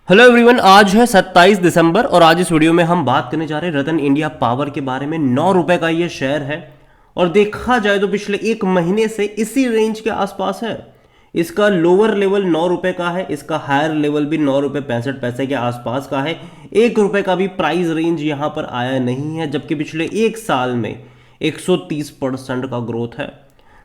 Hello everyone, आज है 27 दिसंबर और आज इस वीडियो में हम बात करने जा रहे हैं रतन इंडिया पावर के बारे में। 9 रुपए का ये शेयर है और देखा जाए तो पिछले एक महीने से इसी रेंज के आसपास है। इसका लोअर लेवल 9 रुपए का है, इसका हायर लेवल भी 9 रुपए 65 पैसे के आसपास का है। 1 रुपए का भी प्राइस रेंज यहां पर आया नहीं है, जबकि पिछले एक साल में 130% का ग्रोथ है।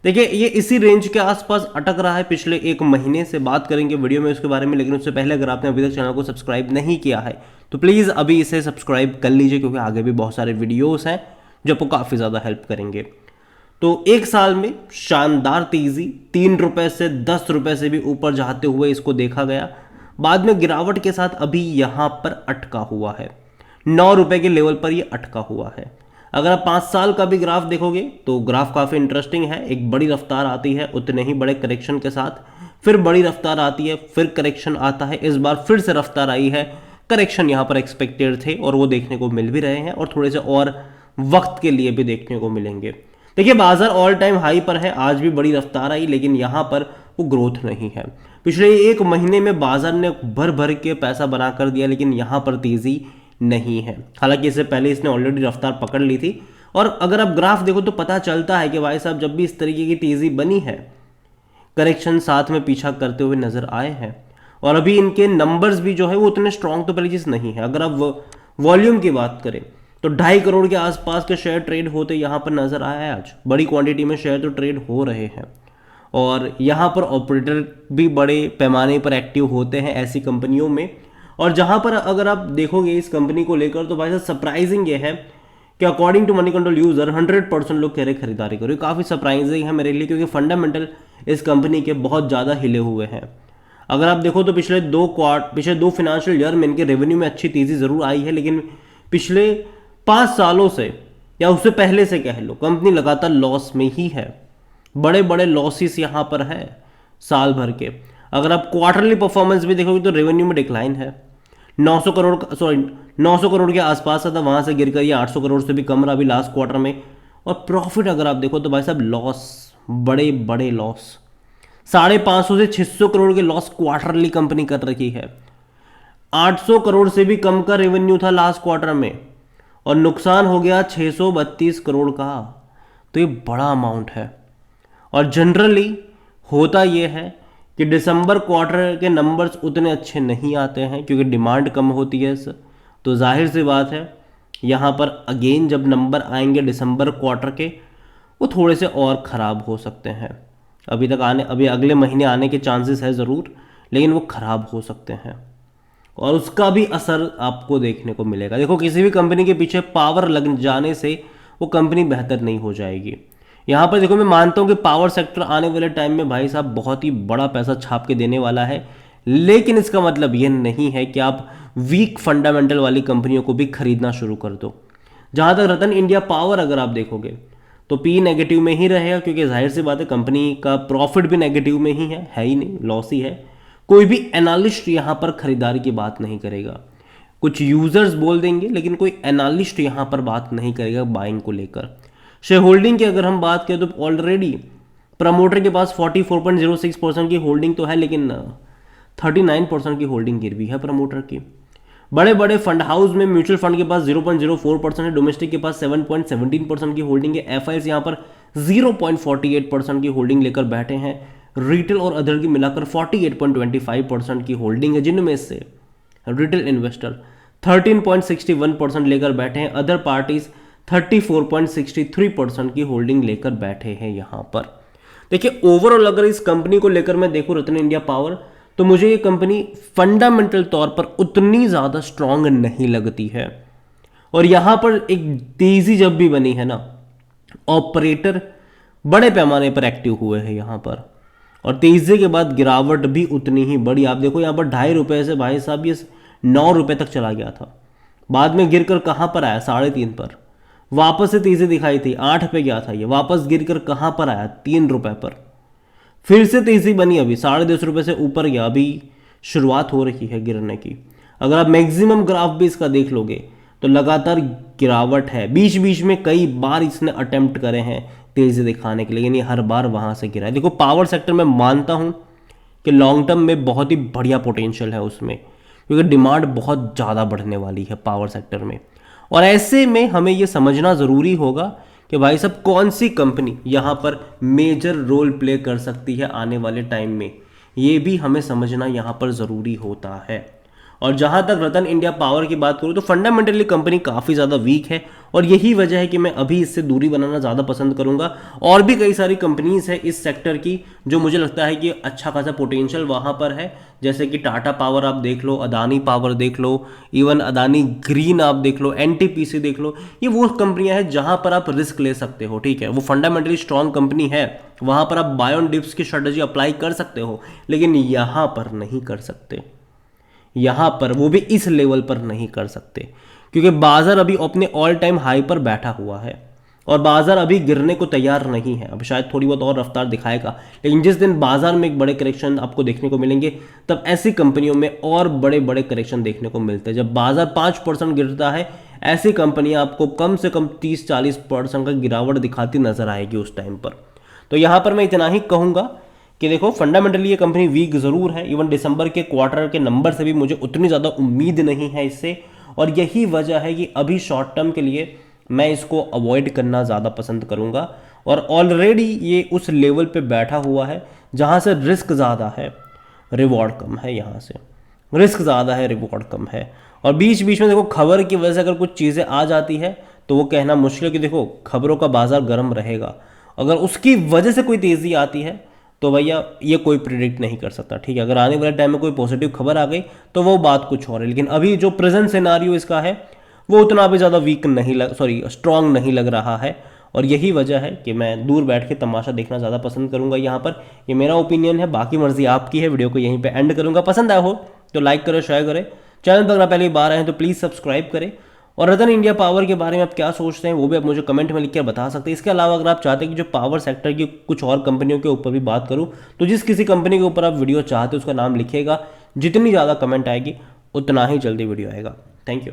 देखिए, ये इसी रेंज के आसपास अटक रहा है पिछले एक महीने से। बात करेंगे वीडियो में उसके बारे में, लेकिन उससे पहले अगर आपने अभी तक चैनल को सब्सक्राइब नहीं किया है तो प्लीज़ अभी इसे सब्सक्राइब कर लीजिए, क्योंकि आगे भी बहुत सारे वीडियोस हैं जो आपको काफ़ी ज़्यादा हेल्प करेंगे। तो एक साल में शानदार तेज़ी, 3 रुपए से 10 रुपए से भी ऊपर जाते हुए इसको देखा गया। बाद में गिरावट के साथ अभी यहाँ पर अटका हुआ है, 9 रुपए के लेवल पर ये अटका हुआ है। अगर आप 5 साल का भी ग्राफ देखोगे तो ग्राफ काफ़ी इंटरेस्टिंग है। एक बड़ी रफ्तार आती है, उतने ही बड़े करेक्शन के साथ फिर बड़ी रफ्तार आती है, फिर करेक्शन आता है। इस बार फिर से रफ्तार आई है, करेक्शन यहाँ पर एक्सपेक्टेड थे और वो देखने को मिल भी रहे हैं और थोड़े से और वक्त के लिए भी देखने को मिलेंगे। देखिए, बाजार ऑल टाइम हाई पर है, आज भी बड़ी रफ्तार आई, लेकिन यहाँ पर वो ग्रोथ नहीं है। पिछले एक महीने में बाजार ने भर भर के पैसा बना कर दिया, लेकिन यहाँ पर तेज़ी नहीं है। हालांकि इससे पहले इसने ऑलरेडी रफ्तार पकड़ ली थी। और अगर आप ग्राफ देखो तो पता चलता है कि भाई साहब, जब भी इस तरीके की तेज़ी बनी है, करेक्शन साथ में पीछा करते हुए नजर आए हैं। और अभी इनके नंबर्स भी जो है वो उतने स्ट्रांग तो पहली चीज़ नहीं है। अगर आप वॉल्यूम की बात करें तो 2.5 करोड़ के आसपास के शेयर ट्रेड होते यहाँ पर नजर आया है। आज बड़ी क्वांटिटी में शेयर तो ट्रेड हो रहे हैं और यहाँ पर ऑपरेटर भी बड़े पैमाने पर एक्टिव होते हैं ऐसी कंपनियों में। और जहां पर अगर आप देखोगे इस कंपनी को लेकर तो भाई साहब सरप्राइजिंग ये है कि according to Money Control user 100% लोग कह रहे खरीदारी करो। काफ़ी सरप्राइजिंग है मेरे लिए, क्योंकि फंडामेंटल इस कंपनी के बहुत ज़्यादा हिले हुए हैं। अगर आप देखो तो पिछले दो फाइनेंशियल ईयर में इनके रेवेन्यू में अच्छी तेज़ी ज़रूर आई है, लेकिन पिछले 5 सालों से या उससे पहले से कह लो, कंपनी लगातार लॉस में ही है। बड़े बड़े लॉसेस यहाँ पर है साल भर के। अगर आप क्वार्टरली परफॉर्मेंस भी देखोगे तो रेवेन्यू में डिक्लाइन है। 900 करोड़ के आसपास था, वहां से गिरकर ये 800 करोड़ से भी कम रहा अभी लास्ट क्वार्टर में। और प्रॉफिट अगर आप देखो तो भाई साहब लॉस, बड़े बड़े लॉस, 550 से 600 करोड़ के लॉस क्वार्टरली कंपनी कर रही है। 800 करोड़ से भी कम का रेवेन्यू था लास्ट क्वार्टर में और नुकसान हो गया 632 करोड़ का। तो ये बड़ा अमाउंट है। और जनरली होता ये है कि दिसंबर क्वार्टर के नंबर्स उतने अच्छे नहीं आते हैं, क्योंकि डिमांड कम होती है। तो जाहिर सी बात है यहाँ पर अगेन जब नंबर आएंगे दिसंबर क्वार्टर के, वो थोड़े से और ख़राब हो सकते हैं। अभी अगले महीने आने के चांसेस है ज़रूर, लेकिन वो ख़राब हो सकते हैं और उसका भी असर आपको देखने को मिलेगा। देखो, किसी भी कंपनी के पीछे पावर लग जाने से वो कंपनी बेहतर नहीं हो जाएगी। यहाँ पर देखो, मैं मानता हूँ कि पावर सेक्टर आने वाले टाइम में भाई साहब बहुत ही बड़ा पैसा छाप के देने वाला है, लेकिन इसका मतलब यह नहीं है कि आप वीक फंडामेंटल वाली कंपनियों को भी खरीदना शुरू कर दो। जहाँ तक रतन इंडिया पावर अगर आप देखोगे तो पी नेगेटिव में ही रहेगा, क्योंकि जाहिर सी बात है कंपनी का प्रॉफिट भी नेगेटिव में ही है ही नहीं, लॉस ही है। कोई भी एनालिस्ट यहाँ पर खरीदारी की बात नहीं करेगा। कुछ यूजर्स बोल देंगे, लेकिन कोई एनालिस्ट यहाँ पर बात नहीं करेगा बाइंग को लेकर। शेयर होल्डिंग की अगर हम बात करें तो ऑलरेडी प्रमोटर के पास 44.06% की होल्डिंग तो है, लेकिन 39% की होल्डिंग गिर भी है प्रमोटर की। बड़े बड़े फंड हाउस में म्यूचुअल फंड के पास 0.04% है, डोमेस्टिक के पास 7.17% की होल्डिंग है, एफआईआई यहाँ पर 0.48% की होल्डिंग लेकर बैठे हैं। रिटेल और अदर की मिलाकर 48.25% की होल्डिंग है, जिनमें से रिटेल इन्वेस्टर 13.61% लेकर बैठे हैं, अदर पार्टीज 34.63% की होल्डिंग लेकर बैठे हैं यहाँ पर। देखिए, ओवरऑल अगर इस कंपनी को लेकर मैं देखूं रतन इंडिया पावर, तो मुझे ये कंपनी फंडामेंटल तौर पर उतनी ज़्यादा स्ट्रांग नहीं लगती है। और यहाँ पर एक तेज़ी जब भी बनी है ना, ऑपरेटर बड़े पैमाने पर एक्टिव हुए हैं यहाँ पर, और तेज़ी के बाद गिरावट भी उतनी ही बड़ी। आप देखो यहाँ पर 2.5 रुपये से भाई साहब ये 9 रुपये तक चला गया था, बाद में गिरकर कहाँ पर आया 3.5 पर, वापस से तेज़ी दिखाई थी 8 पे गया था, ये वापस गिरकर कहाँ पर आया 3 रुपये पर, फिर से तेज़ी बनी, अभी 10.5 रुपये से ऊपर गया, अभी शुरुआत हो रही है गिरने की। अगर आप मैक्सिमम ग्राफ भी इसका देख लोगे तो लगातार गिरावट है। बीच बीच में कई बार इसने अटेम्प्ट करे हैं तेज़ी दिखाने के लिए, लेकिन ये हर बार वहाँ से गिरा है। देखो, पावर सेक्टर में मानता हूँ कि लॉन्ग टर्म में बहुत ही बढ़िया पोटेंशियल है उसमें, क्योंकि डिमांड बहुत ज़्यादा बढ़ने वाली है पावर सेक्टर में। और ऐसे में हमें ये समझना ज़रूरी होगा कि भाई साहब कौन सी कंपनी यहाँ पर मेजर रोल प्ले कर सकती है आने वाले टाइम में, ये भी हमें समझना यहाँ पर ज़रूरी होता है। और जहाँ तक रतन इंडिया पावर की बात करूँ तो फंडामेंटली कंपनी काफ़ी ज़्यादा वीक है और यही वजह है कि मैं अभी इससे दूरी बनाना ज़्यादा पसंद करूँगा। और भी कई सारी कंपनीज है इस सेक्टर की जो मुझे लगता है कि अच्छा खासा पोटेंशियल वहाँ पर है, जैसे कि टाटा पावर आप देख लो, अदानी पावर देख लो, इवन अदानी ग्रीन आप देख लो, एनटीपीसी देख लो। ये वो कंपनियां हैं जहाँ पर आप रिस्क ले सकते हो, ठीक है, वो फंडामेंटली स्ट्रॉन्ग कंपनी है, वहाँ पर आप बाय ऑन डिप्स की स्ट्रेटजी अप्लाई कर सकते हो, लेकिन यहाँ पर नहीं कर सकते। यहाँ पर वो भी इस लेवल पर नहीं कर सकते क्योंकि बाजार अभी अपने ऑल टाइम हाई पर बैठा हुआ है और बाजार अभी गिरने को तैयार नहीं है। अब शायद थोड़ी बहुत और रफ्तार दिखाएगा, लेकिन जिस दिन बाजार में एक बड़े करेक्शन आपको देखने को मिलेंगे तब ऐसी कंपनियों में और बड़े बड़े करेक्शन देखने को मिलते हैं। जब बाजार 5% गिरता है, ऐसी कंपनियां आपको कम से कम 30-40% का गिरावट दिखाती नजर आएगी उस टाइम पर। तो यहाँ पर मैं इतना ही कहूँगा कि देखो फंडामेंटली ये कंपनी वीक ज़रूर है, इवन दिसंबर के क्वार्टर के नंबर से भी मुझे उतनी ज़्यादा उम्मीद नहीं है इससे, और यही वजह है कि अभी शॉर्ट टर्म के लिए मैं इसको अवॉइड करना ज़्यादा पसंद करूँगा। और ऑलरेडी ये उस लेवल पे बैठा हुआ है जहाँ से रिस्क ज़्यादा है, रिवॉर्ड कम है, यहाँ से रिस्क ज़्यादा है, रिवॉर्ड कम है। और बीच बीच में देखो खबर की वजह से अगर कुछ चीज़ें आ जाती है तो वो कहना मुश्किल कि देखो खबरों का बाजार गर्म रहेगा, अगर उसकी वजह से कोई तेज़ी आती है तो भैया ये कोई प्रिडिक्ट नहीं कर सकता, ठीक है। अगर आने वाले टाइम में कोई पॉजिटिव खबर आ गई तो वो बात कुछ और है, लेकिन अभी जो प्रेजेंट सिनारियो इसका है वो उतना भी ज़्यादा वीक नहीं स्ट्रांग नहीं लग रहा है। और यही वजह है कि मैं दूर बैठ के तमाशा देखना ज़्यादा पसंद करूंगा यहाँ पर। ये मेरा ओपिनियन है, बाकी मर्जी आपकी है। वीडियो को यहीं पे एंड करूंगा, पसंद आया हो तो लाइक करें, शेयर करें, चैनल पर अगर पहली बार आए हैं तो प्लीज़ सब्सक्राइब करें। और रतन इंडिया पावर के बारे में आप क्या सोचते हैं वो भी आप मुझे कमेंट में लिख कर बता सकते हैं। इसके अलावा अगर आप चाहते हैं कि जो पावर सेक्टर की कुछ और कंपनियों के ऊपर भी बात करूं तो जिस किसी कंपनी के ऊपर आप वीडियो चाहते हैं उसका नाम लिखिएगा, जितनी ज़्यादा कमेंट आएगी उतना ही जल्दी वीडियो आएगा। Thank you.